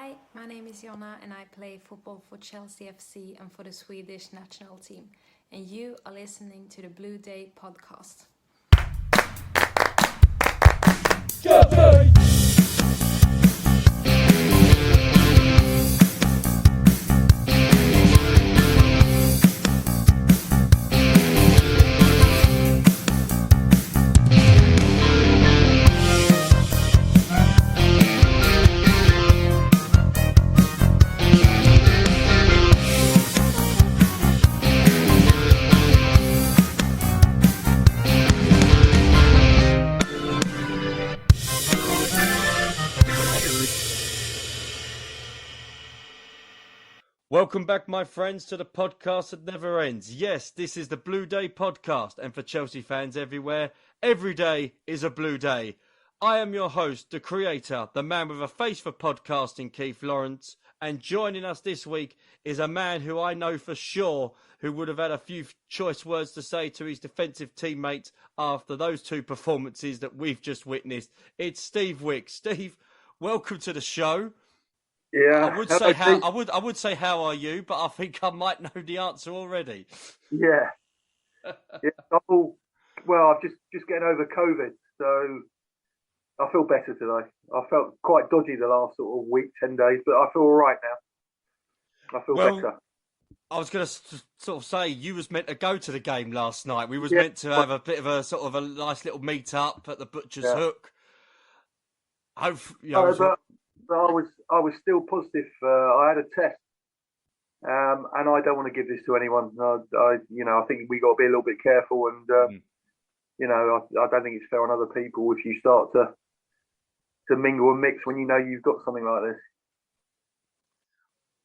Hi, my name is Jonna and I play football for Chelsea FC and for the Swedish national team. And you are listening to the Blue Day podcast. Welcome back, my friends, to the podcast that never ends. Yes, this is the Blue Day podcast, and for Chelsea fans everywhere, every day is a Blue Day. I am your host, the creator, the man with a face for podcasting, Keith Lawrence, and joining us this week is a man who I know for sure who would have had a few choice words to say to his defensive teammates after those two performances that we've just witnessed. It's Steve Wicks. Steve, welcome to the show. Yeah, I would say how are you, but I think I might know the answer already. Yeah. Well, I'm just getting over COVID, so I feel better today. I felt quite dodgy the last sort of week, 10 days, but I feel all right now. I feel better. I was going to sort of say you was meant to go to the game last night. We was meant to have a bit of a sort of a nice little meet up at the Butcher's Hook. But I was still positive. I had a test, and I don't want to give this to anyone. I think we got to be a little bit careful, and I don't think it's fair on other people if you start to mingle and mix when you know you've got something like this.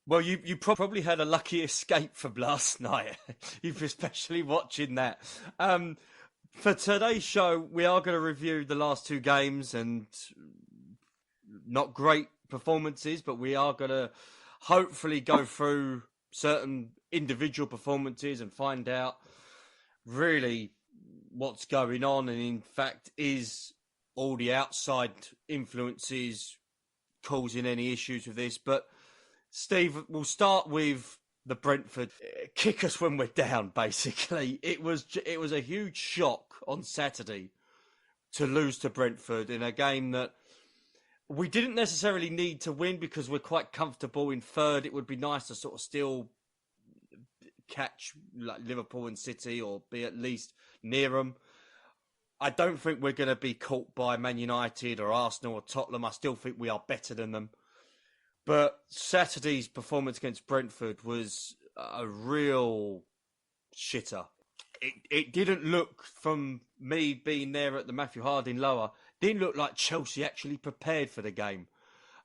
Well, you probably had a lucky escape from last night, especially watching that. For today's show, we are going to review the last two games and not great performances, but we are going to hopefully go through certain individual performances and find out really what's going on. And in fact, is all the outside influences causing any issues with this? But Steve, we'll start with the Brentford kick us when we're down. Basically, it was a huge shock on Saturday to lose to Brentford in a game that we didn't necessarily need to win because we're quite comfortable in third. It would be nice to sort of still catch like Liverpool and City or be at least near them. I don't think we're going to be caught by Man United or Arsenal or Tottenham. I still think we are better than them. But Saturday's performance against Brentford was a real shitter. It didn't look, from me being there at the Matthew Harding Lower, didn't look like Chelsea actually prepared for the game.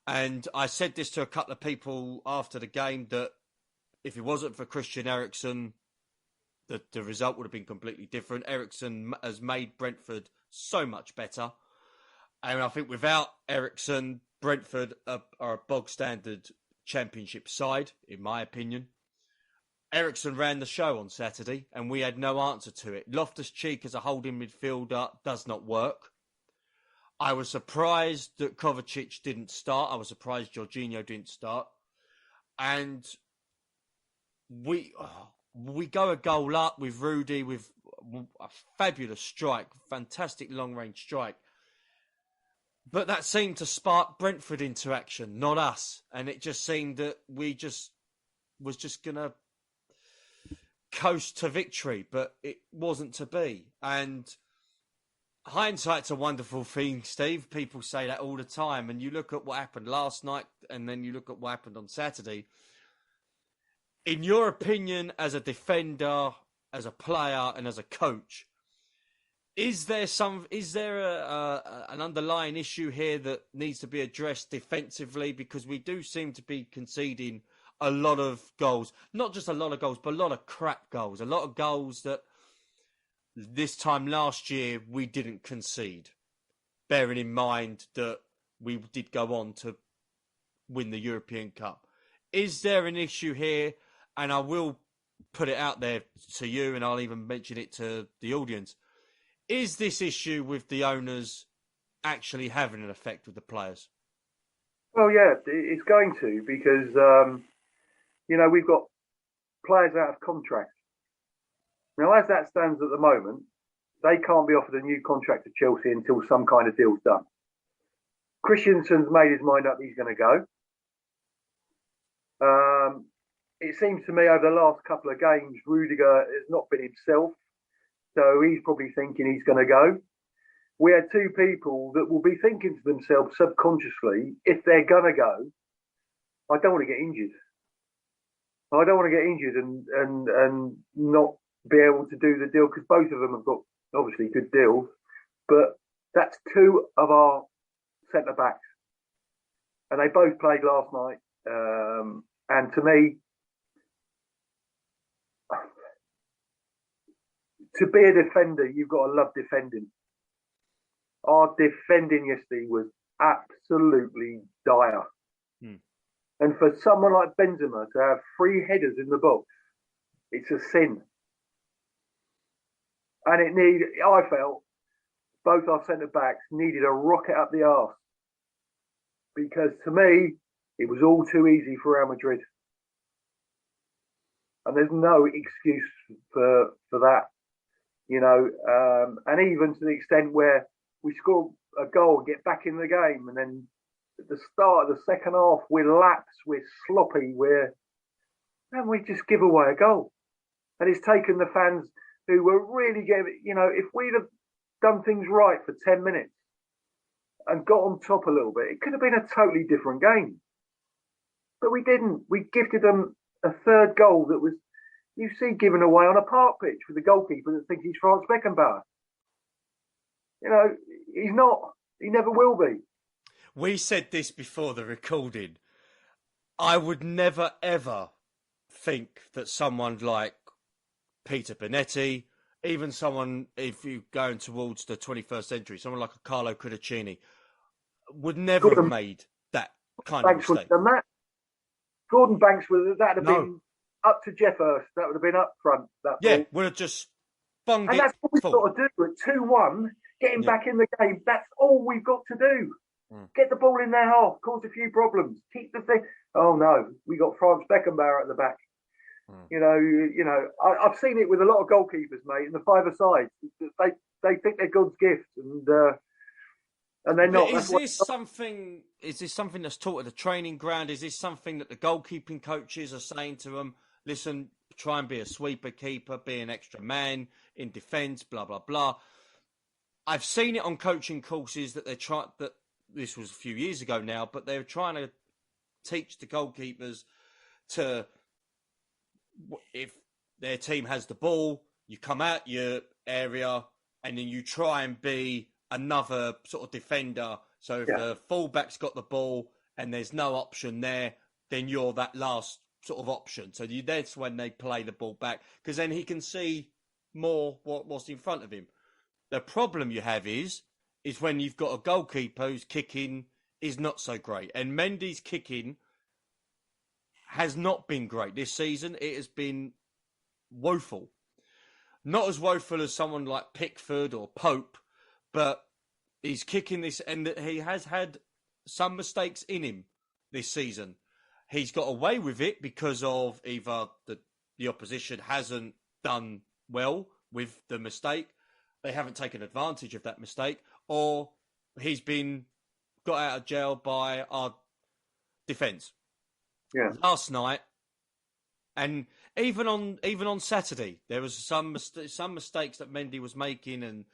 And I said this to a couple of people after the game that if it wasn't for Christian Eriksen, the result would have been completely different. Eriksen has made Brentford so much better. And I think without Eriksen, Brentford are a bog-standard championship side, in my opinion. Eriksen ran the show on Saturday, and we had no answer to it. Loftus-Cheek as a holding midfielder does not work. I was surprised that Kovacic didn't start. I was surprised Jorginho didn't start. And we go a goal up with Rudy with a fabulous strike, fantastic long-range strike. But that seemed to spark Brentford into action, not us. And it just seemed that we was just going to coast to victory, but it wasn't to be. And hindsight's a wonderful thing, Steve. People say that all the time. And you look at what happened last night and then you look at what happened on Saturday. In your opinion, as a defender, as a player and as a coach, is there an underlying issue here that needs to be addressed defensively? Because we do seem to be conceding a lot of goals. Not just a lot of goals, but a lot of crap goals. A lot of goals that this time last year we didn't concede. Bearing in mind that we did go on to win the European Cup. Is there an issue here? And I will put it out there to you, and I'll even mention it to the audience. Is this issue with the owners actually having an effect with the players? Well, yeah, it's going to because we've got players out of contract now. As that stands at the moment, they can't be offered a new contract to Chelsea until some kind of deal's done. Christensen's made his mind up; he's going to go. It seems to me over the last couple of games, Rudiger has not been himself, so he's probably thinking he's going to go. We had two people that will be thinking to themselves subconsciously, if they're going to go, I don't want to get injured. I don't want to get injured and not be able to do the deal, because both of them have got obviously good deals. But that's two of our centre backs, and they both played last night. And to me, to be a defender, you've got to love defending. Our defending yesterday was absolutely dire. And for someone like Benzema to have 3 headers in the box, it's a sin. And I felt both our centre backs needed a rocket up the arse, because to me, it was all too easy for Real Madrid. And there's no excuse for that, and even to the extent where we score a goal and get back in the game, and then at the start of the second half, we're lax, we're sloppy, and we just give away a goal. And it's taken the fans who were really getting, if we'd have done things right for 10 minutes and got on top a little bit, it could have been a totally different game. But we didn't. We gifted them a third goal that was, you see, given away on a park pitch with the goalkeeper that thinks he's Franz Beckenbauer. He's not. He never will be. We said this before the recording. I would never, ever think that someone like Peter Bonetti, even someone, if you're going towards the 21st century, someone like a Carlo Cudicini, would never have made that kind of mistake. Done that. Gordon Banks would have been up to Jeff Hurst. That would have been up front. That would have just bunged and it. That's what we've got to do at 2-1. Getting back in the game. That's all we've got to do. Get the ball in their half, cause a few problems, keep the thing. Oh no, we got Franz Beckenbauer at the back. I've seen it with a lot of goalkeepers, mate, in the five-a-side. They think they're God's gift, and they're not. Is this something that's taught at the training ground? Is this something that the goalkeeping coaches are saying to them? Listen, try and be a sweeper keeper, be an extra man in defence, blah blah blah. I've seen it on coaching courses that this was a few years ago now, but they're trying to teach the goalkeepers to, if their team has the ball, you come out your area and then you try and be another sort of defender. So if the fullback's got the ball and there's no option there, then you're that last sort of option. So that's when they play the ball back, because then he can see more what's in front of him. The problem you have is when you've got a goalkeeper whose kicking is not so great. And Mendy's kicking has not been great this season. It has been woeful. Not as woeful as someone like Pickford or Pope, but he's kicking this, and he has had some mistakes in him this season. He's got away with it because of either the opposition hasn't done well with the mistake, they haven't taken advantage of that mistake, or he's been got out of jail by our defence. Yeah. Last night, and even on Saturday, there was some mistakes that Mendy was making, and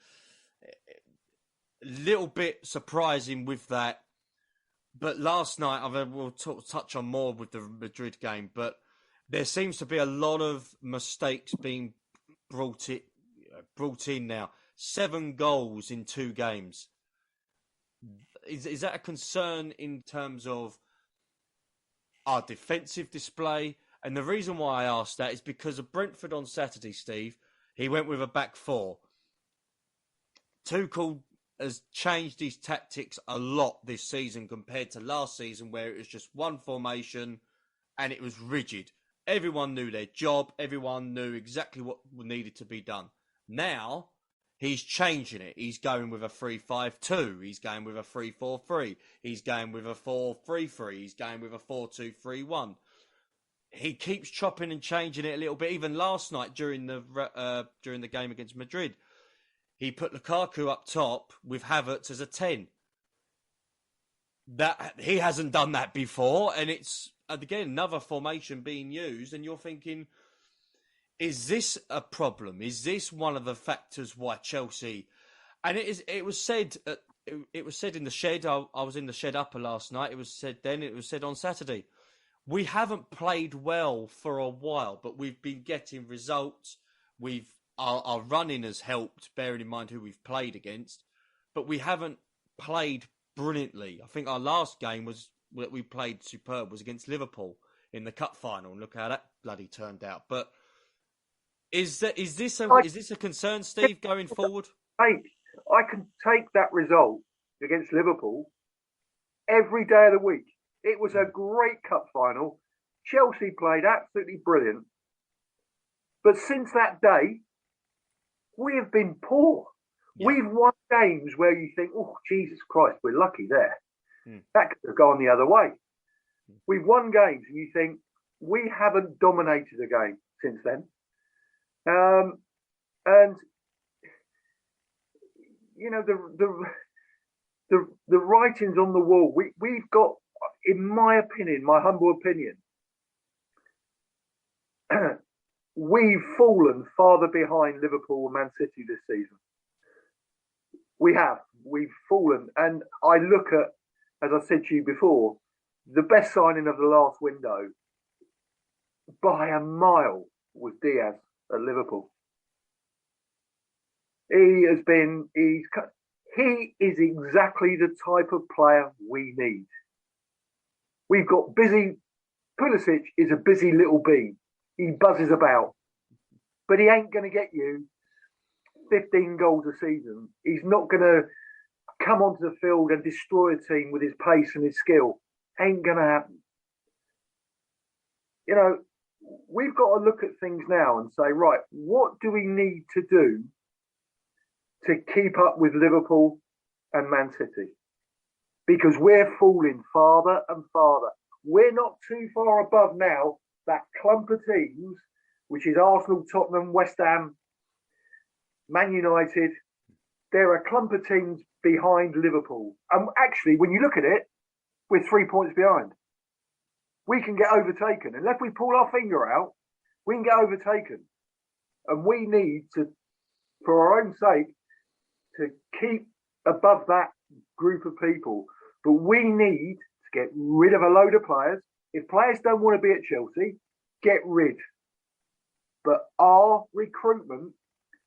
a little bit surprising with that. But last night, we'll touch on more with the Madrid game, but there seems to be a lot of mistakes being brought in now. 7 goals in 2 games. Is that a concern in terms of our defensive display? And the reason why I asked that is because of Brentford on Saturday, Steve. He went with a back 4. Tuchel has changed his tactics a lot this season compared to last season, where it was just one formation and it was rigid. Everyone knew their job. Everyone knew exactly what needed to be done. Now, He's changing it. He's going with a 3-5-2. He's going with a 3-4-3. He's going with a 4-3-3. He's going with a 4-2-3-1. He keeps chopping and changing it a little bit. Even last night during the game against Madrid, he put Lukaku up top with Havertz as a 10. That he hasn't done that before, and it's again another formation being used. And you're thinking, is this a problem? Is this one of the factors why Chelsea? And it was said in the shed. I was in the shed upper last night. It was said then. It was said on Saturday. We haven't played well for a while, but we've been getting results. Our running has helped, bearing in mind who we've played against, but we haven't played brilliantly. I think our last game that we played superb was against Liverpool in the cup final, and look how that bloody turned out. But is this a concern, Steve, going forward? I can take that result against Liverpool every day of the week. It was a great cup final. Chelsea played absolutely brilliant. But since that day, we have been poor. Yeah. We've won games where you think, oh, Jesus Christ, we're lucky there. That could have gone the other way. We've won games and you think, we haven't dominated a game since then. And, you know, the writing's on the wall. We've got, in my opinion, my humble opinion, we've fallen farther behind Liverpool and Man City this season. We've fallen. And I look at, as I said to you before, the best signing of the last window by a mile was Diaz at Liverpool. He is exactly the type of player we need. We've got Pulisic is a busy little bee. He buzzes about, but he ain't going to get you 15 goals a season. He's not going to come onto the field and destroy a team with his pace and his skill. Ain't going to happen. You know, we've got to look at things now and say, right, what do we need to do to keep up with Liverpool and Man City? Because we're falling farther and farther. We're not too far above now that clump of teams, which is Arsenal, Tottenham, West Ham, Man United. They're a clump of teams behind Liverpool. And actually, when you look at it, we're 3 points behind. We can get overtaken. Unless we pull our finger out, we can get overtaken. And we need to, for our own sake, to keep above that group of people. But we need to get rid of a load of players. If players don't want to be at Chelsea, get rid. But our recruitment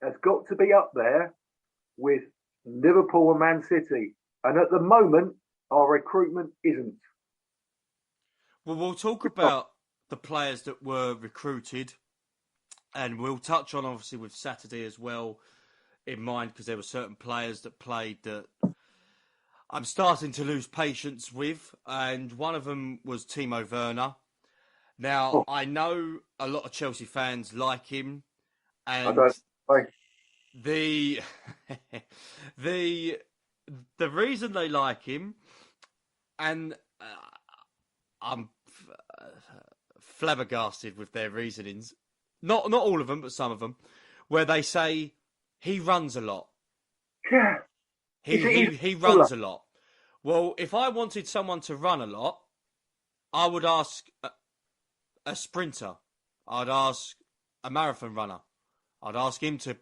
has got to be up there with Liverpool and Man City. And at the moment, our recruitment isn't. Well, we'll talk about the players that were recruited. And we'll touch on, obviously, with Saturday as well in mind, because there were certain players that played that I'm starting to lose patience with. And one of them was Timo Werner. Now, I know a lot of Chelsea fans like him. And the reason they like him, and I'm flabbergasted with their reasonings. Not all of them, but some of them, where they say he runs a lot. Yeah. He runs a lot. Well, if I wanted someone to run a lot, I would ask a sprinter. I'd ask a marathon runner. I'd ask him to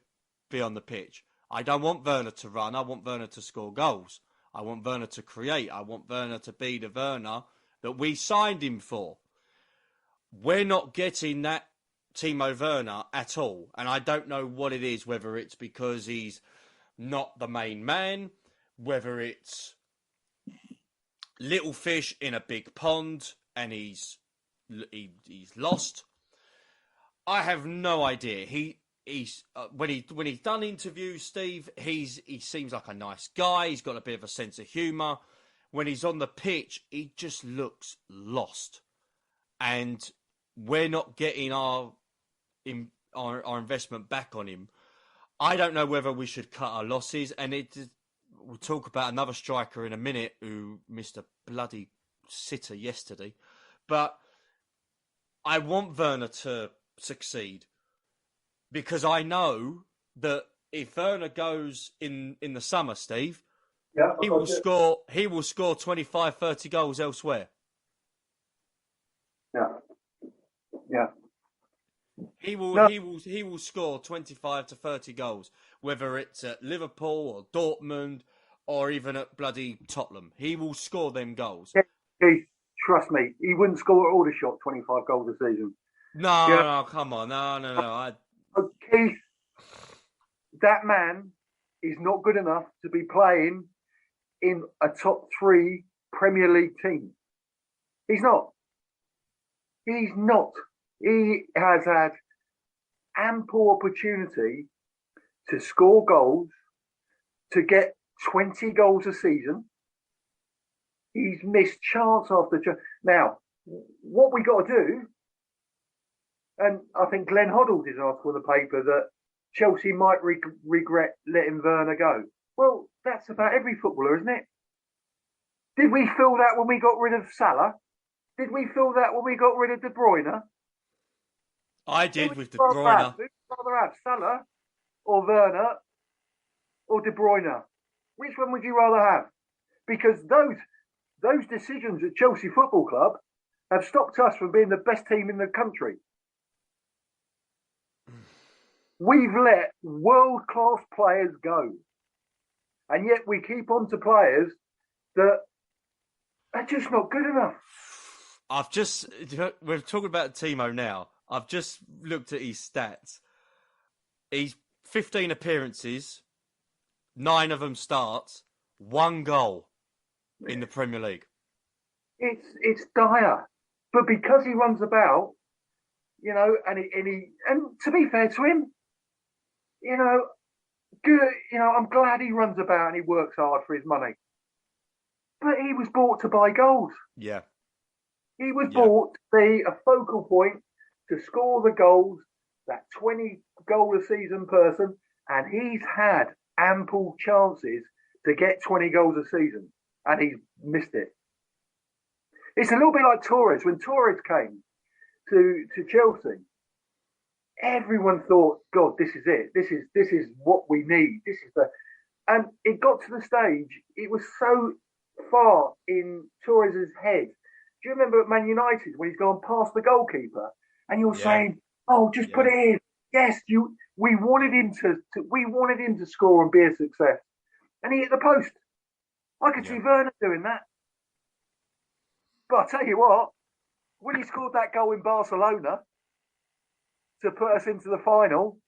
be on the pitch. I don't want Werner to run. I want Werner to score goals. I want Werner to create. I want Werner to be the Werner that we signed him for. We're not getting that Timo Werner at all. And I don't know what it is, whether it's because he's not the main man, whether it's little fish in a big pond and he's lost. I have no idea. He's when he's done interviews, Steve, he seems like a nice guy. He's got a bit of a sense of humour. When he's on the pitch, he just looks lost, and we're not getting our investment back on him. I don't know whether we should cut our losses, and we'll talk about another striker in a minute who missed a bloody sitter yesterday. But I want Werner to succeed because I know that if Werner goes in the summer, Steve, he will score 25, 30 goals elsewhere. Yeah. He will score 25 to 30 goals, whether it's at Liverpool or Dortmund or even at bloody Tottenham. He will score them goals. Keith, trust me, he wouldn't score at Aldershot 25 goals a season. No, come on. No. Keith, that man is not good enough to be playing in a top 3 Premier League team. He's not. He has had ample opportunity to score goals, to get 20 goals a season. He's missed chance after chance. Now, what we got to do, and I think Glenn Hoddle did an article in the paper that Chelsea might regret letting Werner go. Well, that's about every footballer, isn't it? Did we feel that when we got rid of Salah? Did we feel that when we got rid of De Bruyne? I did with De Bruyne. Who'd rather have, Salah or Werner or De Bruyne? Which one would you rather have? Because those decisions at Chelsea Football Club have stopped us from being the best team in the country. We've let world-class players go. And yet we keep on to players that are just not good enough. We're talking about Timo now. I've just looked at his stats. He's 15 appearances, 9 of them starts, 1 goal in the Premier League. It's dire. But because he runs about, and to be fair to him, good. I'm glad he runs about and he works hard for his money. But he was bought to buy goals. Yeah. He was bought to be a focal point to score the goals, that 20 goal a season person, and he's had ample chances to get 20 goals a season, and he's missed it. It's a little bit like Torres. When Torres came to Chelsea, everyone thought, God, this is it. This is what we need. And it got to the stage, it was so far in Torres' head. Do you remember at Man United when he's gone past the goalkeeper and you're saying, "Oh, just put it in." Yes, we wanted him to score and be a success, and he hit the post. I could see Werner doing that. But I tell you what, when he scored that goal in Barcelona to put us into the final,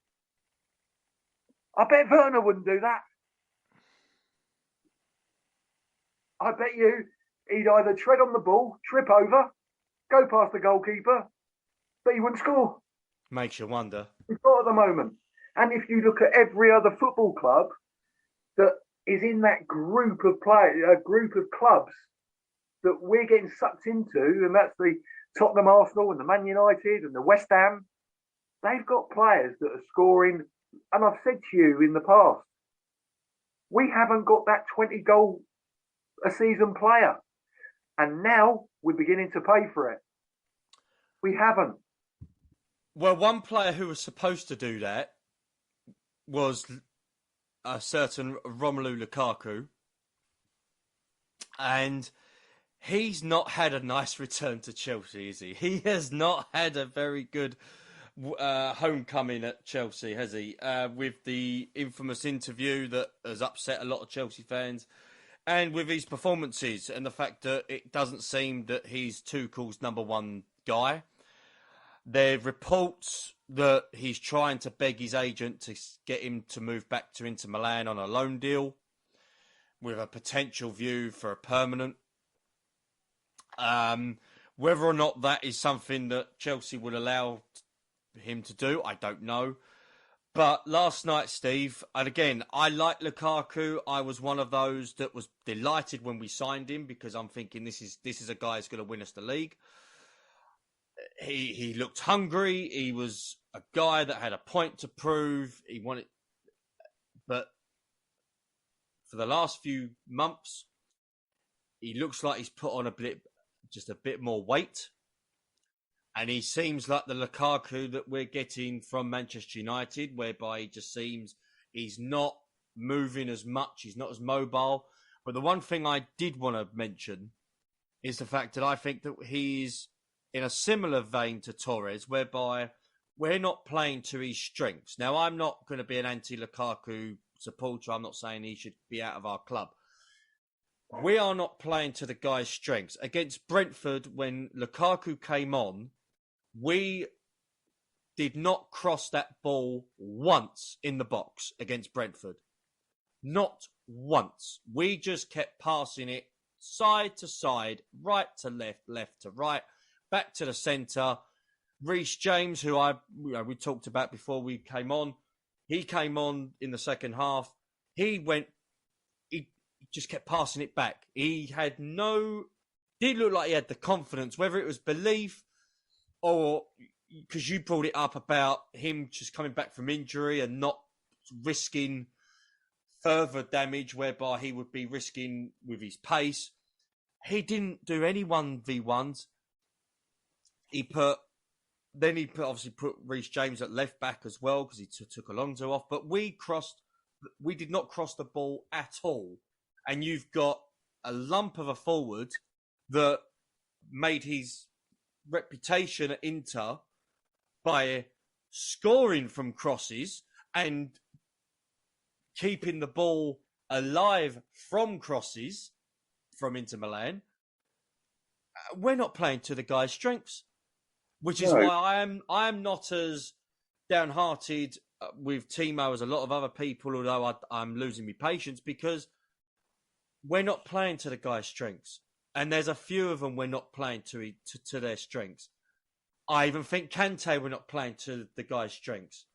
I bet Werner wouldn't do that. I bet you he'd either tread on the ball, trip over, go past the goalkeeper, but he wouldn't score. Makes you wonder. He's not at the moment. And if you look at every other football club that is in that group of clubs that we're getting sucked into, and that's the Tottenham, Arsenal, and the Man United, and the West Ham, they've got players that are scoring. And I've said to you in the past, we haven't got that 20 goal a season player. And now we're beginning to pay for it. We haven't. Well, one player who was supposed to do that was a certain Romelu Lukaku. And he's not had a nice return to Chelsea, is he? He has not had a very good homecoming at Chelsea, has he? With the infamous interview that has upset a lot of Chelsea fans. And with his performances and the fact that it doesn't seem that he's Tuchel's number one guy. There are reports that he's trying to beg his agent to get him to move back to Inter Milan on a loan deal with a potential view for a permanent. Whether or not that is something that Chelsea would allow him to do, I don't know. But last night, Steve, and again, I like Lukaku. I was one of those that was delighted when we signed him because I'm thinking this is a guy who's going to win us the league. He looked hungry. He was a guy that had a point to prove. but for the last few months, he looks like he's put on just a bit more weight. And he seems like the Lukaku that we're getting from Manchester United, whereby he just seems he's not moving as much. He's not as mobile. But the one thing I did want to mention is the fact that I think that he's in a similar vein to Torres, whereby we're not playing to his strengths. Now, I'm not going to be an anti-Lukaku supporter. I'm not saying he should be out of our club. We are not playing to the guy's strengths. Against Brentford, when Lukaku came on, we did not cross that ball once in the box against Brentford. Not once. We just kept passing it side to side, right to left, left to right, back to the centre. Reece James, who we talked about before we came on, he came on in the second half. He just kept passing it back. He didn't look like he had the confidence, whether it was belief or because you brought it up about him just coming back from injury and not risking further damage, whereby he would be risking with his pace. He didn't do any 1v1s. He obviously put Reece James at left back as well because he took Alonso off. But we did not cross the ball at all. And you've got a lump of a forward that made his reputation at Inter by scoring from crosses and keeping the ball alive from crosses from Inter Milan. We're not playing to the guy's strengths, which is why I am not as downhearted with Timo as a lot of other people, although I'm losing my patience because we're not playing to the guy's strengths. And there's a few of them we're not playing to their strengths. I even think Kante we're not playing to the guy's strengths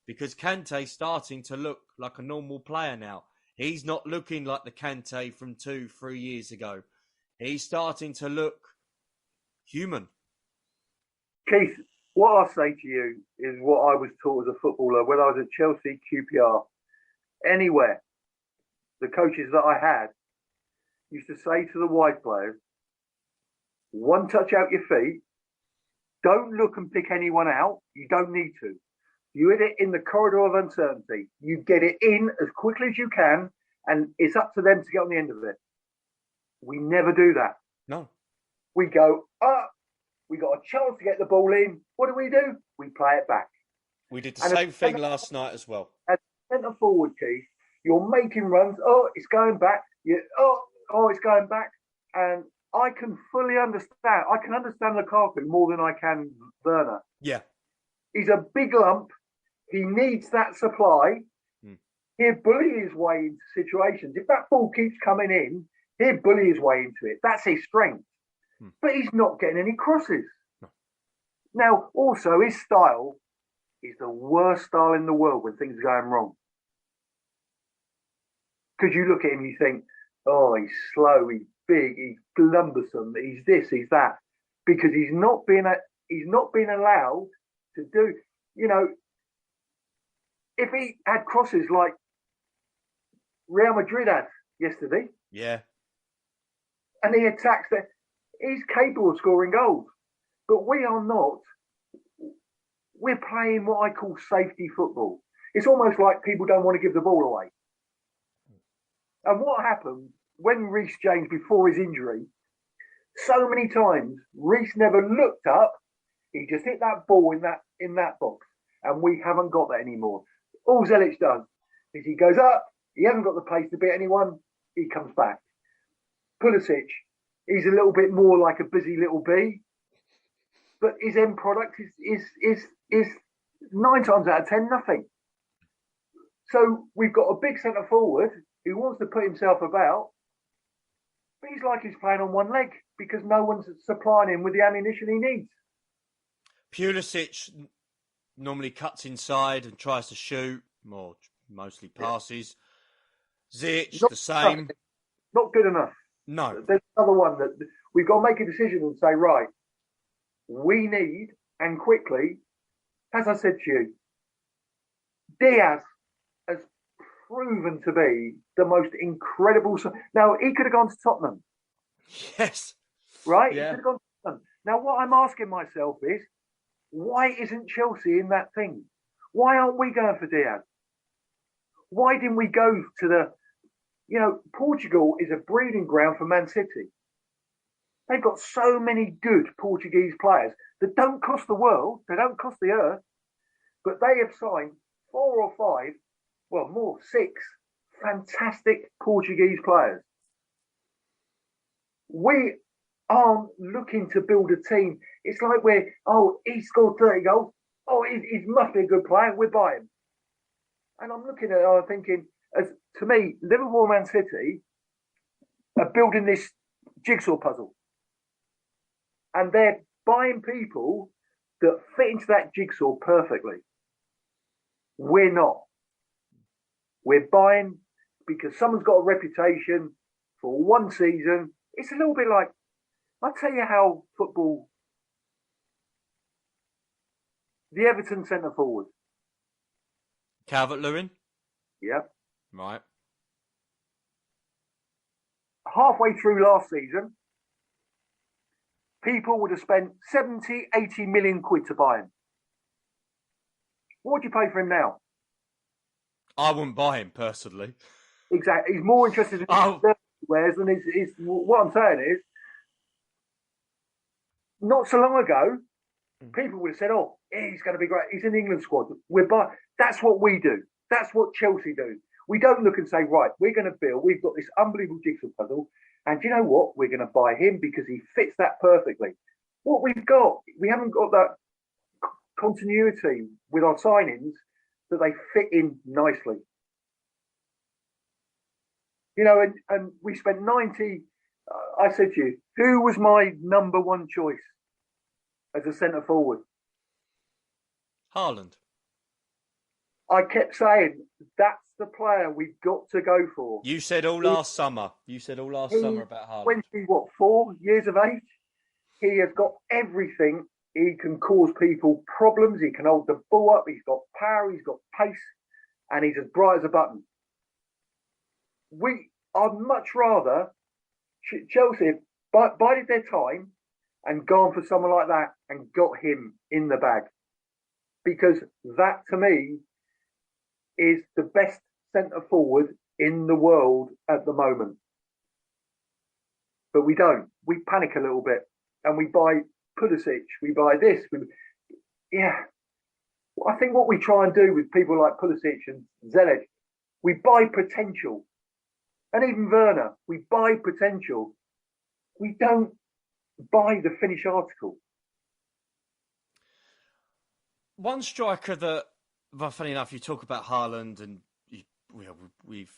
because Kante's starting to look like a normal player now. He's not looking like the Kante from 2-3 years ago. He's starting to look human. Keith, what I say to you is what I was taught as a footballer when I was at Chelsea, QPR, anywhere. The coaches that I had used to say to the wide players, one touch out your feet, don't look and pick anyone out, you don't need to. You hit it in the corridor of uncertainty. You get it in as quickly as you can, and it's up to them to get on the end of it. We never do that. No. We go, we got a chance to get the ball in. What do? We play it back. We did the same thing last night as well. As centre forward, Keith, you're making runs. Oh, it's going back. It's going back. And I can fully understand. I can understand Lukaku more than I can Werner. Yeah. He's a big lump. He needs that supply. He'll bully his way into situations. If that ball keeps coming in, he'll bully his way into it. That's his strength. But he's not getting any crosses. No. Now, also, his style is the worst style in the world when things are going wrong. Because you look at him, you think, oh, he's slow, he's big, he's lumbersome, he's this, he's that. Because he's not been allowed to do, if he had crosses like Real Madrid had yesterday. Yeah. And he attacks that. He's capable of scoring goals. But we are not. We're playing what I call safety football. It's almost like people don't want to give the ball away. And what happened when Reece James, before his injury, so many times, Reece never looked up. He just hit that ball in that box. And we haven't got that anymore. All Zelic does is he goes up, he hasn't got the pace to beat anyone, he comes back. Pulisic, he's a little bit more like a busy little bee, but his end product is 9 times out of 10 nothing. So we've got a big centre forward who wants to put himself about, but he's like he's playing on one leg because no one's supplying him with the ammunition he needs. Pulisic normally cuts inside and tries to shoot, mostly passes. Ziyech, the same. Not good enough. No. There's another one that we've got to make a decision and say, right, we need, and quickly, as I said to you, Diaz, proven to be the most incredible. Now, he could have gone to Tottenham. Yes. Right? Yeah. He could have gone to Tottenham. Now, what I'm asking myself is, why isn't Chelsea in that thing? Why aren't we going for Diaz? Why didn't we go to the... Portugal is a breeding ground for Man City. They've got so many good Portuguese players that don't cost the world, they don't cost the earth, but they have signed 4 or 5, well, more, 6 fantastic Portuguese players. We aren't looking to build a team. It's like he scored 30 goals. Oh, he must be a good player. We're buying him. And I'm looking at it, I'm thinking, to me, Liverpool and Man City are building this jigsaw puzzle. And they're buying people that fit into that jigsaw perfectly. We're not. We're buying because someone's got a reputation for one season. It's a little bit like, I'll tell you how football, the Everton centre forward. Calvert-Lewin? Yeah. Right. Halfway through last season, people would have spent 70, 80 million quid to buy him. What would you pay for him now? I wouldn't buy him personally. Exactly. He's more interested in his wears than his. What I'm saying is, not so long ago, people would have said, "Oh, he's going to be great. He's in the England squad." That's what we do. That's what Chelsea do. We don't look and say, "Right, we're going to build. We've got this unbelievable jigsaw puzzle, and do you know what? We're going to buy him because he fits that perfectly." What we've got, we haven't got that continuity with our signings that they fit in nicely. And we spent 90. I said to you, who was my number one choice as a centre forward? Haaland. I kept saying, that's the player we've got to go for. You said all last summer. Summer about Haaland. 4 years of age. He has got everything. He can cause people problems. He can hold the ball up. He's got power. He's got pace. And he's as bright as a button. I'd much rather Chelsea bided their time and gone for someone like that and got him in the bag. Because that, to me, is the best centre forward in the world at the moment. But we don't. We panic a little bit and we buy Pulisic. We buy this. I think what we try and do with people like Pulisic and Zelic, we buy potential. And even Werner, we buy potential. We don't buy the finished article. One striker that, well, funny enough, you talk about Haaland and we've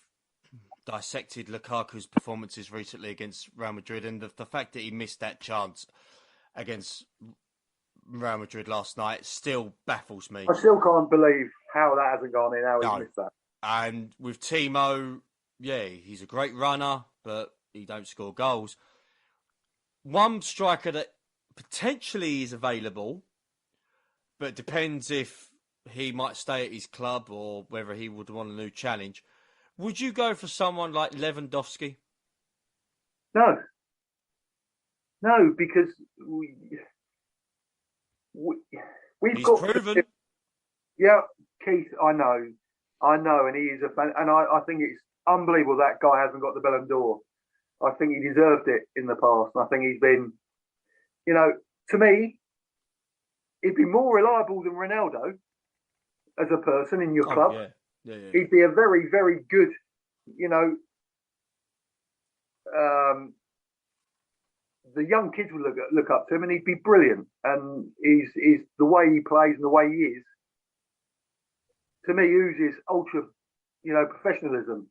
dissected Lukaku's performances recently against Real Madrid, and the fact that he missed that chance against Real Madrid last night still baffles me. I still can't believe how that hasn't gone in, how he missed that. And with Timo, he's a great runner, but he don't score goals. One striker that potentially is available, but depends if he might stay at his club or whether he would want a new challenge. Would you go for someone like Lewandowski? No, because we've He's got proven. Yeah, Keith, I know, and he is a fan, and I think it's unbelievable that guy hasn't got the Ballon d'Or. I think he deserved it in the past. And I think he's been, to me, he'd be more reliable than Ronaldo as a person in your club. Yeah. He'd be a very, very good, the young kids would look up to him, and he'd be brilliant. And he's the way he plays and the way he is, to me, oozes ultra, professionalism.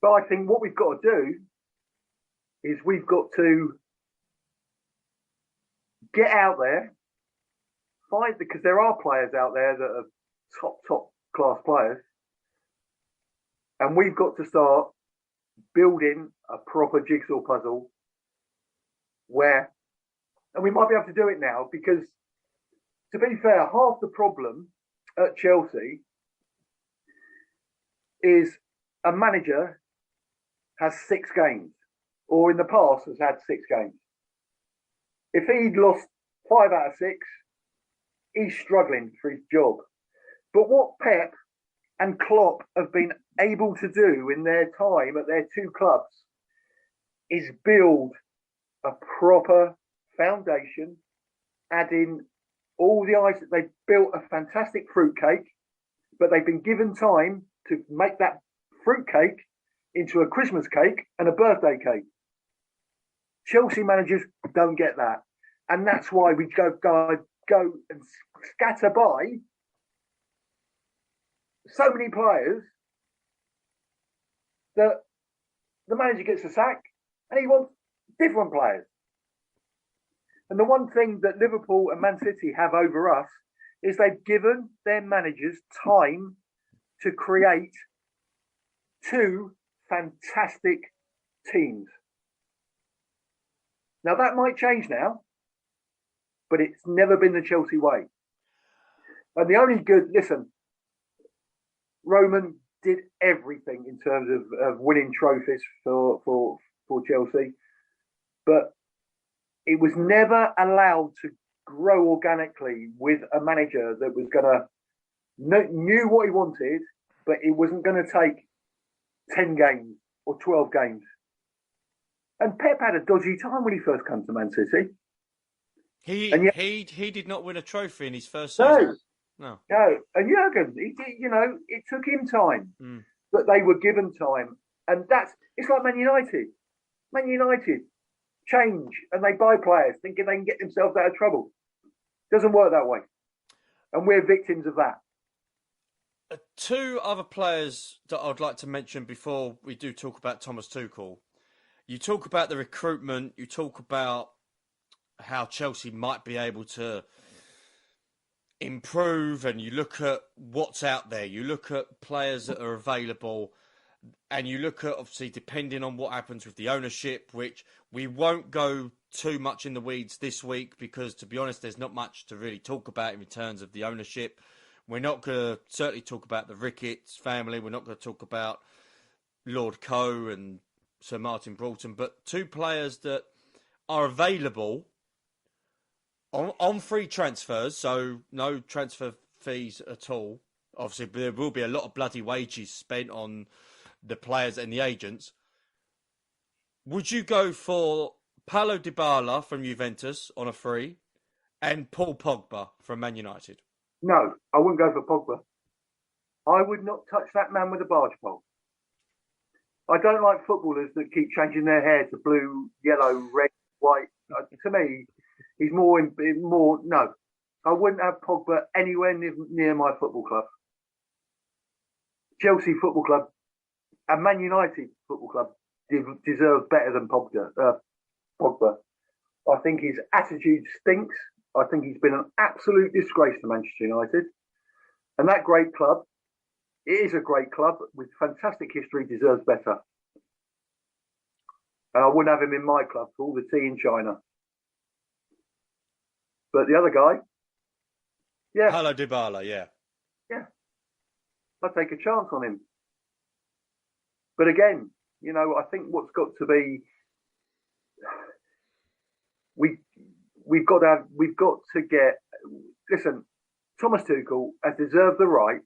But I think what we've got to do is we've got to get out there, find, because there are players out there that are top class players, and we've got to start building a proper jigsaw puzzle and we might be able to do it now, because to be fair, half the problem at Chelsea is a manager has 6 games, or in the past has had 6 games. If he'd lost 5 out of 6, he's struggling for his job. But what Pep and Klopp have been able to do in their time at their 2 clubs is build a proper foundation, adding all the ice. They've built a fantastic fruitcake, but they've been given time to make that fruitcake into a Christmas cake and a birthday cake. Chelsea managers don't get that. And that's why we go and scatter by so many players that the manager gets a sack and he wants different players. And the one thing that Liverpool and Man City have over us is they've given their managers time to create 2 fantastic teams. Now, that might change now, but it's never been the Chelsea way. And the only Roman did everything in terms of winning trophies for Chelsea, but it was never allowed to grow organically with a manager that was going to knew what he wanted, but it wasn't going to take 10 games or 12 games. And Pep had a dodgy time when he first came to Man City. He did not win a trophy in his first season. No. And Jurgen, it took him time, but they were given time, and it's like Man United. Man United change and they buy players thinking they can get themselves out of trouble. Doesn't work that way, and we're victims of that. 2 other players that I'd like to mention before we do talk about Thomas Tuchel. You talk about the recruitment, you talk about how Chelsea might be able to improve, and you look at what's out there, you look at players that are available, and you look at, obviously, depending on what happens with the ownership, which we won't go too much in the weeds this week because, to be honest, there's not much to really talk about in terms of the ownership. We're not going to certainly talk about the Ricketts family. We're not going to talk about Lord Coe and Sir Martin Broughton, but 2 players that are available on free transfers, so no transfer fees at all. Obviously, there will be a lot of bloody wages spent on the players and the agents. Would you go for Paulo Dybala from Juventus on a free and Paul Pogba from Man United? No, I wouldn't go for Pogba. I would not touch that man with a barge pole. I don't like footballers that keep changing their hair to blue, yellow, red, white. To me, he's more. No, I wouldn't have Pogba anywhere near my football club. Chelsea Football Club and Man United Football Club deserve better than Pogba. I think his attitude stinks. I think he's been an absolute disgrace to Manchester United. And that great club, it is a great club with fantastic history, deserves better. And I wouldn't have him in my club for all the tea in China. But the other guy, yeah. Paulo Dybala, yeah. Yeah. I'd take a chance on him. But again, I think what's got to be, we've got to get, listen, Thomas Tuchel has deserved the right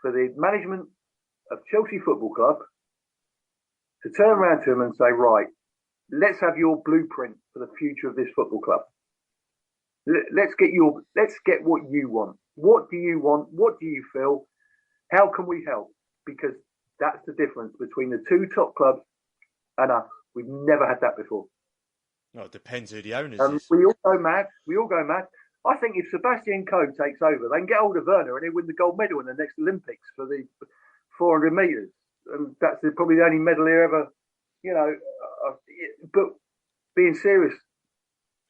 for the management of Chelsea Football Club to turn around to him and say, right, let's have your blueprint for the future of this football club. Let's get what you want. What do you want? What do you feel? How can we help? Because that's the difference between the 2 top clubs and us. We've never had that before. Well, it depends who the owners is. We all go mad. I think if Sebastian Coe takes over, they can get hold of Werner and he'll win the gold medal in the next Olympics for the 400 metres. And that's probably the only medal he ever, but being serious.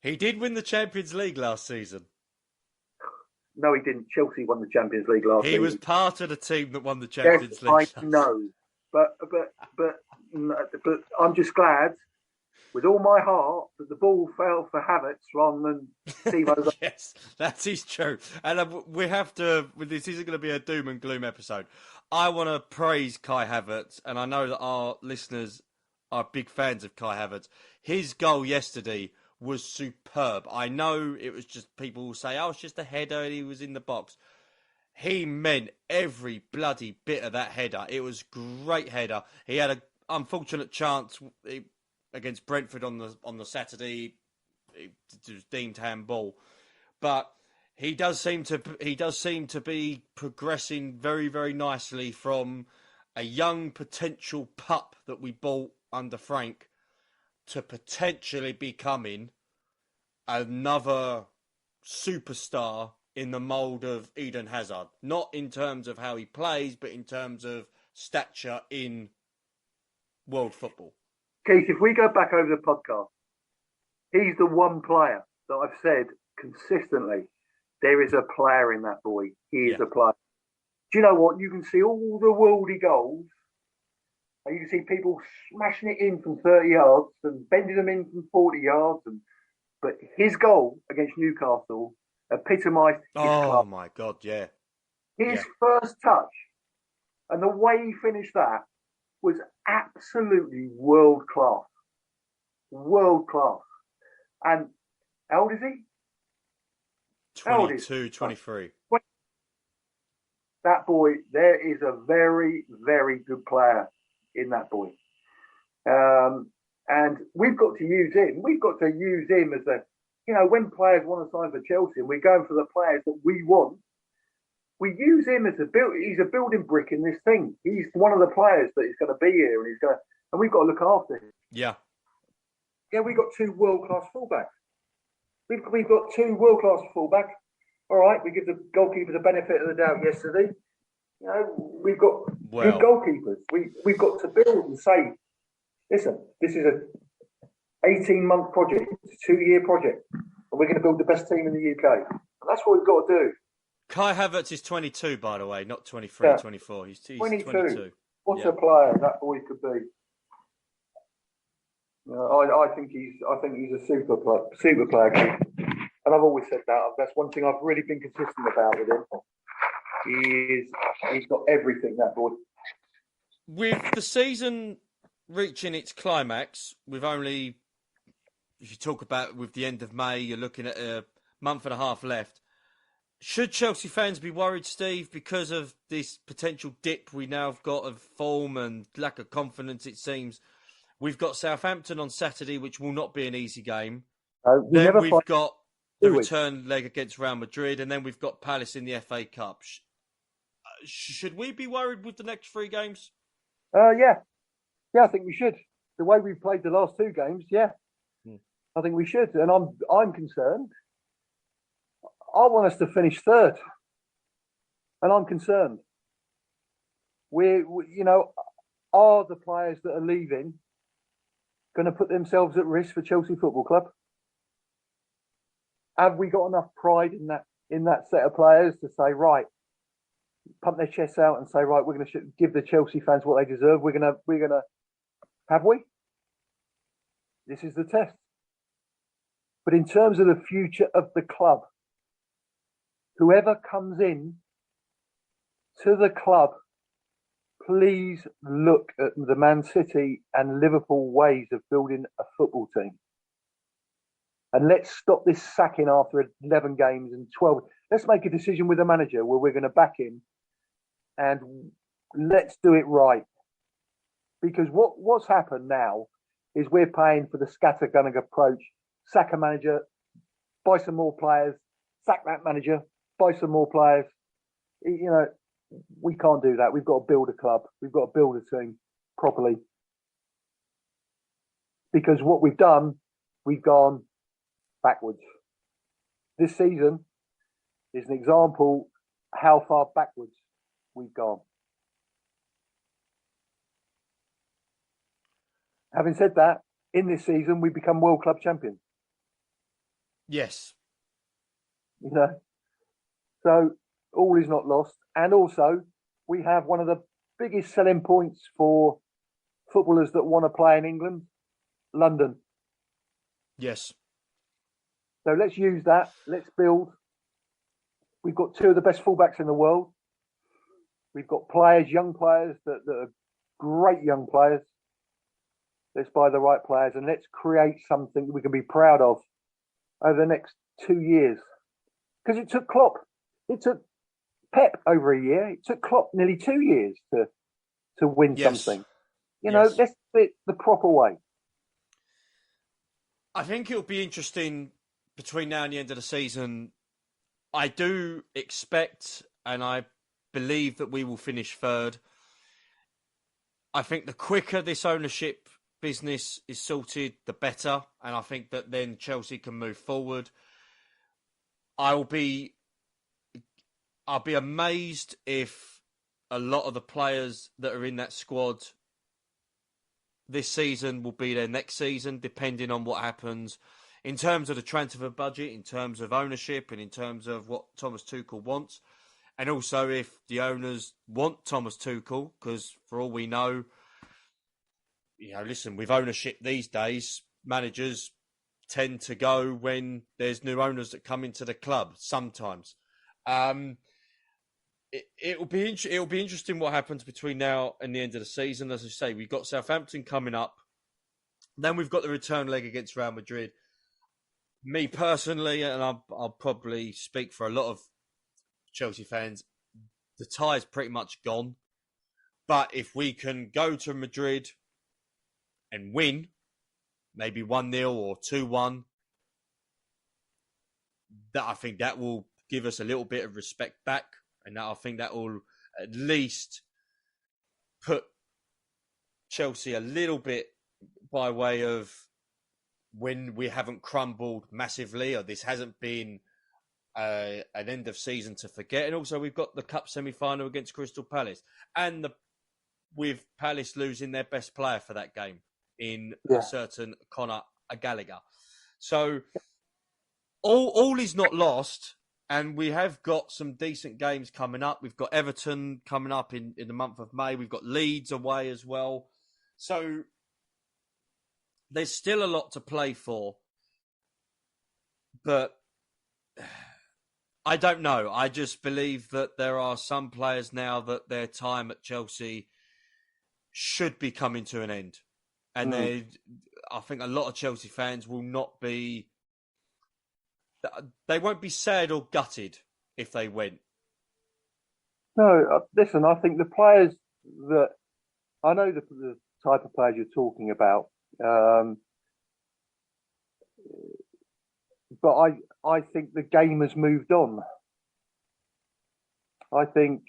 He did win the Champions League last season. No, he didn't. Chelsea won the Champions League last season. He was part of the team that won the Champions League. I know. But I'm just glad with all my heart that the ball fell for Havertz rather than Timo. Yes, that is true. And we have to, this isn't going to be a doom and gloom episode. I want to praise Kai Havertz, and I know that our listeners are big fans of Kai Havertz. His goal yesterday was superb. I know it was just people will say, "Oh, it's just a header," and he was in the box. He meant every bloody bit of that header. It was a great header. He had an unfortunate chance against Brentford on the Saturday. It was deemed handball, but he does seem to be progressing very, very nicely from a young potential pup that we bought under Frank to potentially becoming another superstar in the mould of Eden Hazard. Not in terms of how he plays, but in terms of stature in world football. Keith, if we go back over the podcast, he's the one player that I've said consistently, there is a player in that boy. He is a player. Do you know what? You can see all the worldy goals, and you can see people smashing it in from 30 yards and bending them in from 40 yards. But his goal against Newcastle epitomised his club. Oh, my God, yeah. His first touch and the way he finished that was absolutely world class. World class. And how old is he? 22, 23. That boy, there is a very, very good player in that boy. And we've got to use him. We've got to use him as when players want to sign for Chelsea and we're going for the players that we want, we use him as he's a building brick in this thing. He's one of the players that is going to be here and we've got to look after him. Yeah. Yeah, we've got two world-class fullbacks. We've got two world-class fullbacks. All right, we give the goalkeeper the benefit of the doubt yesterday. We've got good goalkeepers. We've got to build and say, listen, this is a 18-month project. It's a 2-year project. And we're going to build the best team in the UK. And that's what we've got to do. Kai Havertz is 22, by the way, not 23, 24. He's 22. What a player that boy could be. I think he's a super player. And I've always said that. That's one thing I've really been consistent about with him. He's got everything, that boy. With the season reaching its climax, with only, if you talk about with the end of May, you're looking at a month and a half left. Should Chelsea fans be worried, Steve, because of this potential dip we now have got of form and lack of confidence, it seems? We've got Southampton on Saturday, which will not be an easy game. Then we've got the return leg against Real Madrid, and then we've got Palace in the FA Cup. Should we be worried with the next 3 games? Yeah, I think we should. The way we've played the last 2 games, I think we should. And I'm concerned. I want us to finish 3rd, and I'm concerned. Are the players that are leaving going to put themselves at risk for Chelsea Football Club? Have we got enough pride in that set of players to say, right, pump their chests out and say, right, we're going to give the Chelsea fans what they deserve? We're gonna. Have we? This is the test. But in terms of the future of the club, whoever comes in to the club, please look at the Man City and Liverpool ways of building a football team. And let's stop this sacking after 11 games and 12. Let's make a decision with the manager where we're going to back him, and let's do it right. Because what's happened now is we're paying for the scattergunning approach. Sack a manager, buy some more players, sack that manager, buy some more players. We can't do that. We've got to build a club. We've got to build a team properly. Because what we've done, we've gone backwards. This season is an example how far backwards we've gone. Having said that, in this season, we become World Club champions. Yes. So all is not lost. And also, we have one of the biggest selling points for footballers that want to play in England, London. Yes. So let's use that. Let's build. We've got 2 of the best fullbacks in the world. We've got players, young players that are great young players. Let's buy the right players and let's create something we can be proud of over the next 2 years. Because it took Pep over a year. It took Klopp nearly 2 years to win something. You know, let's do it the proper way. I think it'll be interesting between now and the end of the season. I do expect and I believe that we will finish third. I think the quicker this ownership business is sorted, the better. And I think that then Chelsea can move forward. I'll be amazed if a lot of the players that are in that squad this season will be there next season, depending on what happens in terms of the transfer budget, in terms of ownership, and in terms of what Thomas Tuchel wants. And also if the owners want Thomas Tuchel, because for all we know, listen, with ownership these days, managers tend to go when there's new owners that come into the club sometimes. It'll be interesting what happens between now and the end of the season. As I say, we've got Southampton coming up. Then we've got the return leg against Real Madrid. Me personally, and I'll probably speak for a lot of Chelsea fans, the tie's pretty much gone. But if we can go to Madrid and win, maybe 1-0 or 2-1, I think that will give us a little bit of respect back. And I think that will at least put Chelsea a little bit by way of when we haven't crumbled massively, or this hasn't been an end of season to forget. And also we've got the cup semi-final against Crystal Palace, and with Palace losing their best player for that game in a certain Conor Gallagher. So all is not lost. And we have got some decent games coming up. We've got Everton coming up in the month of May. We've got Leeds away as well. So there's still a lot to play for. But I don't know. I just believe that there are some players now that their time at Chelsea should be coming to an end. And I think a lot of Chelsea fans will not be... They won't be sad or gutted if they went. No, listen, I think the players that... I know the type of players you're talking about. But I think the game has moved on. I think,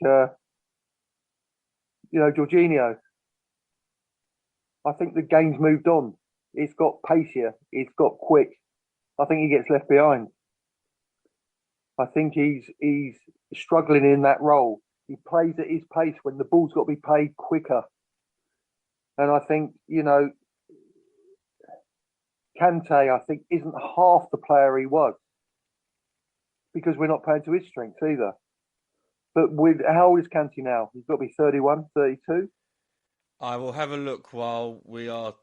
Jorginho, I think the game's moved on. It's got pacier. It's got quick. I think he gets left behind. I think he's struggling in that role. He plays at his pace when the ball's got to be played quicker. And I think, Kante, I think, isn't half the player he was, because we're not playing to his strengths either. But how old is Kante now? He's got to be 31, 32. I will have a look while we are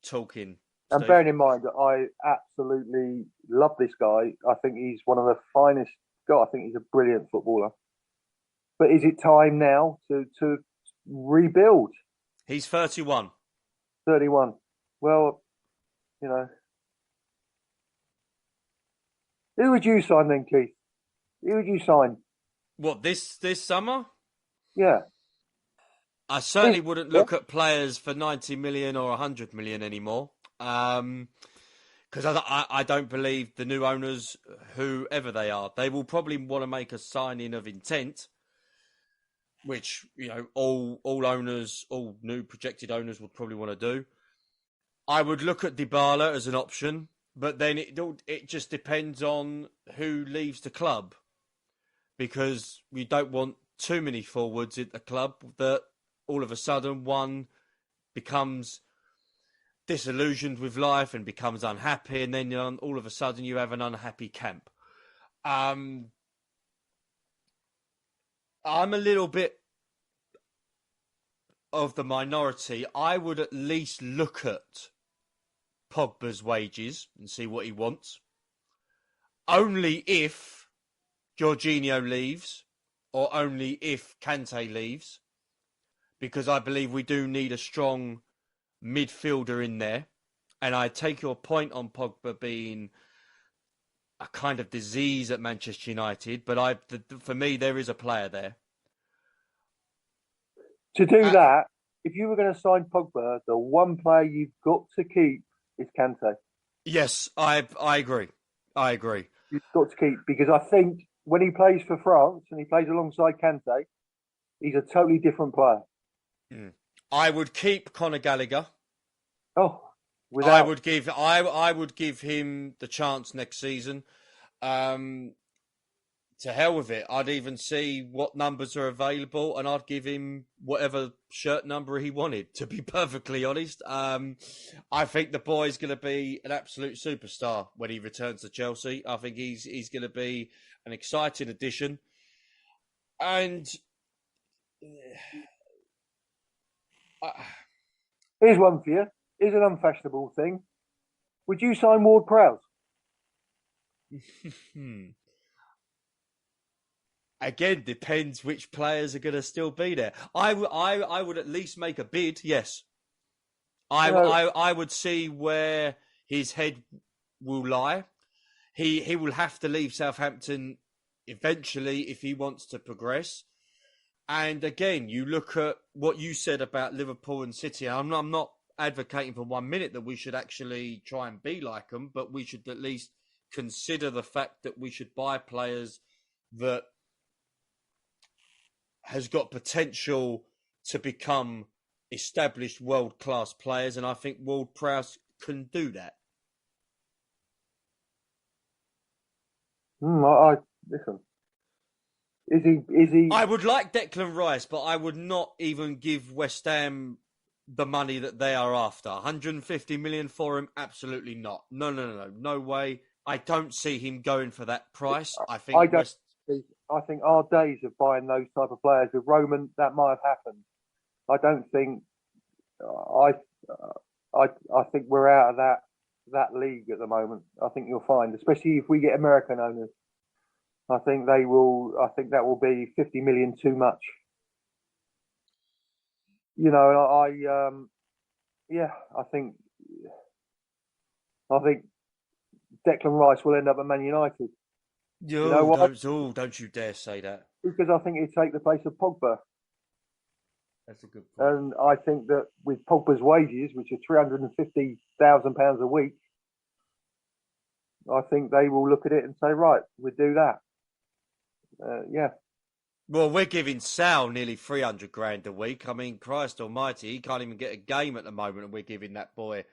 talking. And bearing in mind that I absolutely love this guy. I think he's one of the finest. God, I think he's a brilliant footballer. But is it time now to rebuild? He's 31. 31. Well, who would you sign then, Keith? Who would you sign? What, this summer? Yeah. I certainly wouldn't look at players for 90 million or 100 million anymore. Because I don't believe the new owners, whoever they are, they will probably want to make a signing of intent, which, all owners, all new projected owners would probably want to do. I would look at Dybala as an option, but then it just depends on who leaves the club, because we don't want too many forwards at the club that all of a sudden one becomes disillusioned with life and becomes unhappy, and then all of a sudden you have an unhappy camp. I'm a little bit of the minority. I would at least look at Pogba's wages and see what he wants. Only if Jorginho leaves or only if Kante leaves, because I believe we do need a strong midfielder in there. And I take your point on Pogba being a kind of disease at Manchester United, but for me, there is a player there. To do that, if you were going to sign Pogba, the one player you've got to keep is Kante. Yes, I agree. I agree. You've got to keep, because I think when he plays for France and he plays alongside Kante, he's a totally different player. I would keep Conor Gallagher. Oh, I would give him the chance next season. To hell with it. I'd even see what numbers are available, and I'd give him whatever shirt number he wanted, to be perfectly honest. I think the boy's going to be an absolute superstar when he returns to Chelsea. I think he's going to be an exciting addition. And here's one for you. Here's an unfashionable thing. Would you sign Ward-Prowse? Again, depends which players are going to still be there. I would at least make a bid, yes. I would see where his head will lie. He will have to leave Southampton eventually if he wants to progress. And again, you look at what you said about Liverpool and City. I'm not advocating for 1 minute that we should actually try and be like them, but we should at least consider the fact that we should buy players that has got potential to become established world-class players, and I think Ward-Prowse can do that. Listen. Is he? I would like Declan Rice, but I would not even give West Ham the money that they are after. 150 million for him? Absolutely not. No way. I don't see him going for that price. I think our days of buying those type of players with Roman, that might have happened. I don't think. I think we're out of that league at the moment. I think you'll find, especially if we get American owners, I think they will. I think that will be 50 million too much. You know, I think Declan Rice will end up at Man United. You know why? Don't you dare say that. Because I think he'd take the place of Pogba. That's a good point. And I think that with Pogba's wages, which are £350,000 a week, I think they will look at it and say, right, we'll do that. Yeah. Well, we're giving Sal nearly 300 grand a week. I mean, Christ almighty, he can't even get a game at the moment, and we're giving that boy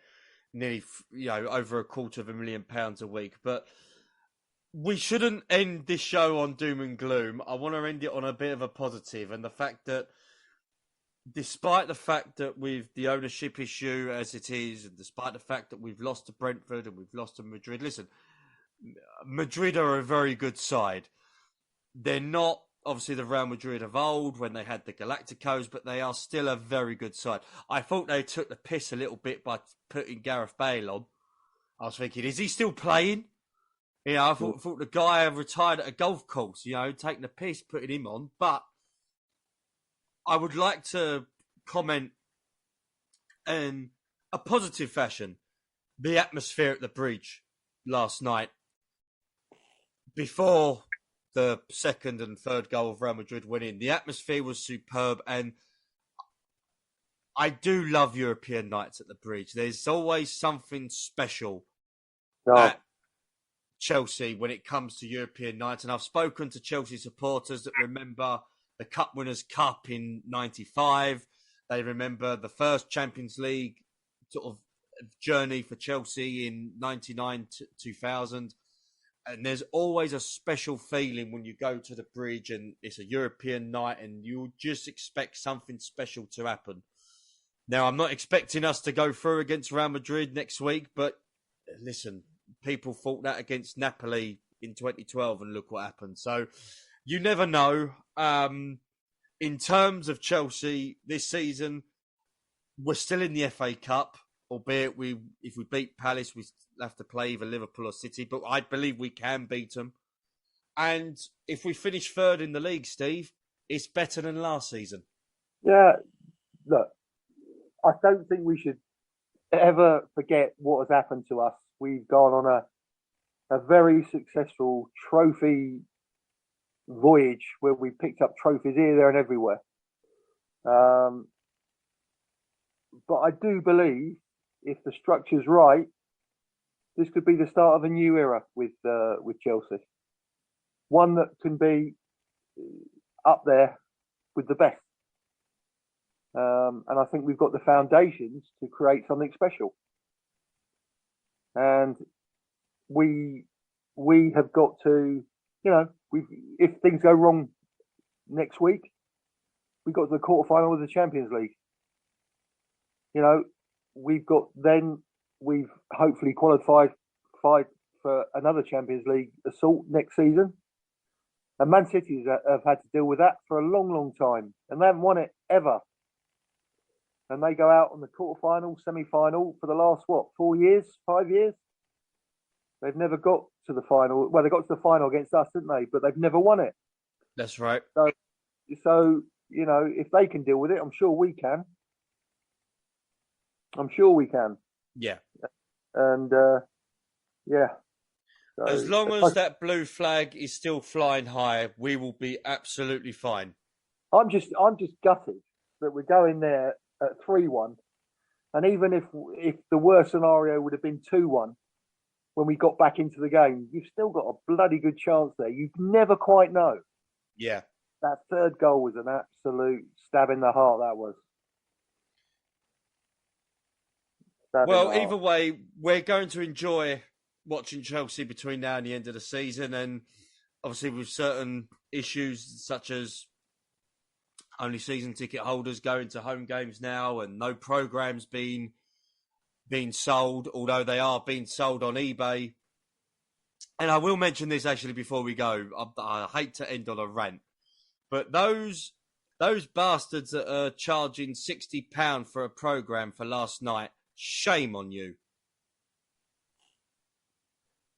nearly, over £250,000 a week. But we shouldn't end this show on doom and gloom. I want to end it on a bit of a positive, and the fact that despite the fact that with the ownership issue as it is, and despite the fact that we've lost to Brentford and we've lost to Madrid, listen, Madrid are a very good side. They're not obviously the Real Madrid of old when they had the Galacticos, but they are still a very good side. I thought they took the piss a little bit by putting Gareth Bale on. I was thinking, is he still playing? I thought the guy retired at a golf course, taking the piss, putting him on. But I would like to comment in a positive fashion. The atmosphere at the bridge last night, before the second and third goal of Real Madrid went in, the atmosphere was superb, and I do love European nights at the bridge. There's always something special at Chelsea when it comes to European nights, and I've spoken to Chelsea supporters that remember the Cup Winners' Cup in '95. They remember the first Champions League sort of journey for Chelsea in '99 to 2000. And there's always a special feeling when you go to the bridge and it's a European night and you just expect something special to happen. Now, I'm not expecting us to go through against Real Madrid next week, but listen, people thought that against Napoli in 2012 and look what happened. So you never know. In terms of Chelsea this season, we're still in the FA Cup, albeit if we beat Palace, we have to play either Liverpool or City, but I believe we can beat them. And if we finish third in the league, Steve, it's better than last season. Yeah, look, I don't think we should ever forget what has happened to us. We've gone on a very successful trophy voyage where we picked up trophies here, there, and everywhere. But I do believe if the structure's right, this could be the start of a new era with Chelsea. One that can be up there with the best. And I think we've got the foundations to create something special. And we have got to, if things go wrong next week, we got to the quarterfinal of the Champions League. We've hopefully qualified for another Champions League assault next season. And Man City have had to deal with that for a long, long time. And they haven't won it ever. And they go out on the quarterfinal, semi-final for the last, 4 years, 5 years? They've never got to the final. Well, they got to the final against us, didn't they? But they've never won it. That's right. So if they can deal with it, I'm sure we can. Yeah. And, yeah. So, as long as that blue flag is still flying high, we will be absolutely fine. I'm just gutted that we're going there at 3-1. And even if the worst scenario would have been 2-1 when we got back into the game, you've still got a bloody good chance there. You never quite know. Yeah. That third goal was an absolute stab in the heart, that was. Well, either way, we're going to enjoy watching Chelsea between now and the end of the season. And obviously with certain issues such as only season ticket holders going to home games now and no programs being sold, although they are being sold on eBay. And I will mention this actually before we go. I hate to end on a rant, but those bastards that are charging £60 for a program for last night, shame on you.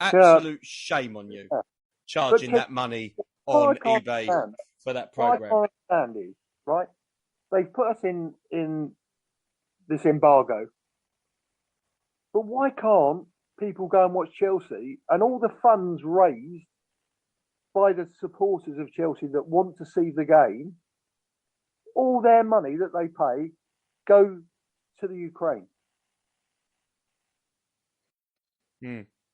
Absolute shame on you. Charging that money on eBay for that program. What I can't understand is, right? They've put us in this embargo. But why can't people go and watch Chelsea and all the funds raised by the supporters of Chelsea that want to see the game, all their money that they pay go to the Ukraine?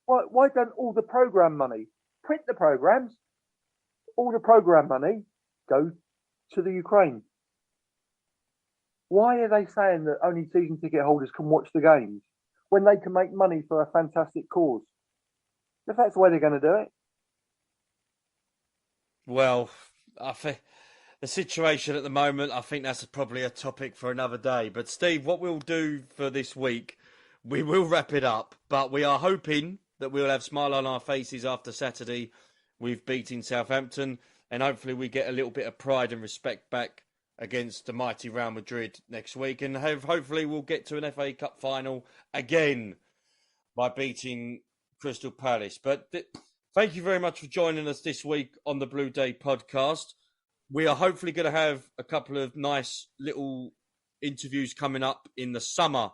Why don't all the program money, print the programs, all the program money go to the Ukraine? Why are they saying that only season ticket holders can watch the games when they can make money for a fantastic cause? If that's the way they're going to do it. Well, I think the situation at the moment, I think that's probably a topic for another day. But Steve, what we'll do for this week, we will wrap it up, but we are hoping that we'll have a smile on our faces after Saturday. We've beaten Southampton, and hopefully we get a little bit of pride and respect back against the mighty Real Madrid next week. And hopefully we'll get to an FA Cup final again by beating Crystal Palace. But thank you very much for joining us this week on the Blue Day podcast. We are hopefully going to have a couple of nice little interviews coming up in the summer.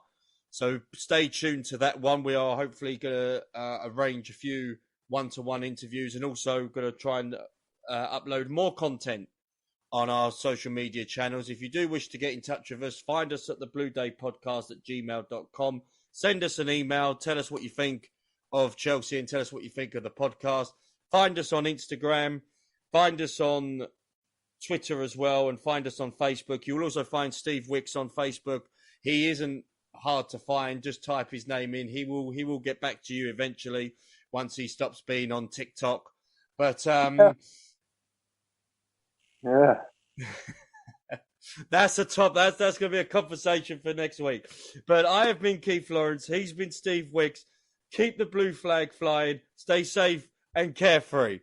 So stay tuned to that one. We are hopefully going to arrange a few one-to-one interviews and also going to try and upload more content on our social media channels. If you do wish to get in touch with us, find us at the bluedaypodcast@gmail.com. Send us an email. Tell us what you think of Chelsea and tell us what you think of the podcast. Find us on Instagram. Find us on Twitter as well, and find us on Facebook. You will also find Steve Wicks on Facebook. He isn't hard to find. Just type his name in. He will get back to you eventually once he stops being on TikTok. But yeah. That's a top. That's going to be a conversation for next week. But I have been Keith Lawrence. He's been Steve Wicks. Keep the blue flag flying. Stay safe and carefree.